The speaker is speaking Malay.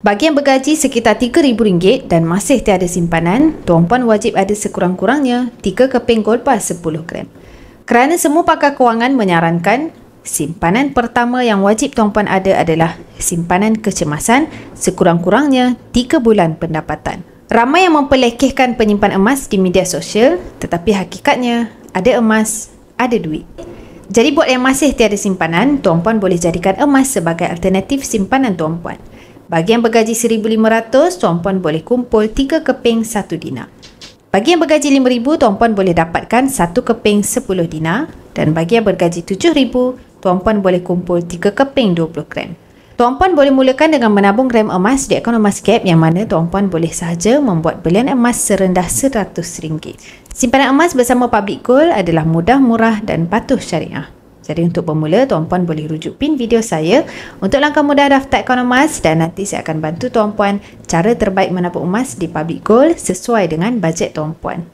Bagi yang bergaji sekitar RM3,000 dan masih tiada simpanan, tuan-puan wajib ada sekurang-kurangnya 3 keping gold bar 10 gram. Kerana semua pakar kewangan menyarankan, simpanan pertama yang wajib tuan-puan ada adalah simpanan kecemasan sekurang-kurangnya 3 bulan pendapatan. Ramai yang memperlekehkan penyimpan emas di media sosial, tetapi hakikatnya ada emas, ada duit. Jadi buat yang masih tiada simpanan, tuan-puan boleh jadikan emas sebagai alternatif simpanan tuan-puan. Bagi yang bergaji RM1,500, tuan-puan boleh kumpul 3 keping 1 dinar. Bagi yang bergaji RM5,000, tuan-puan boleh dapatkan 1 keping 10 dinar. Dan bagi yang bergaji RM7,000, tuan-puan boleh kumpul 3 keping 20 gram. Tuan-puan boleh mulakan dengan menabung rem emas di akaun emas Gap yang mana tuan-puan boleh sahaja membuat belian emas serendah RM100. Simpanan emas bersama Public Gold adalah mudah, murah dan patuh syariah. Jadi untuk pemula, tuan-puan boleh rujuk pin video saya untuk langkah mudah daftar akaun emas dan nanti saya akan bantu tuan-puan cara terbaik menabung emas di Public Gold sesuai dengan bajet tuan-puan.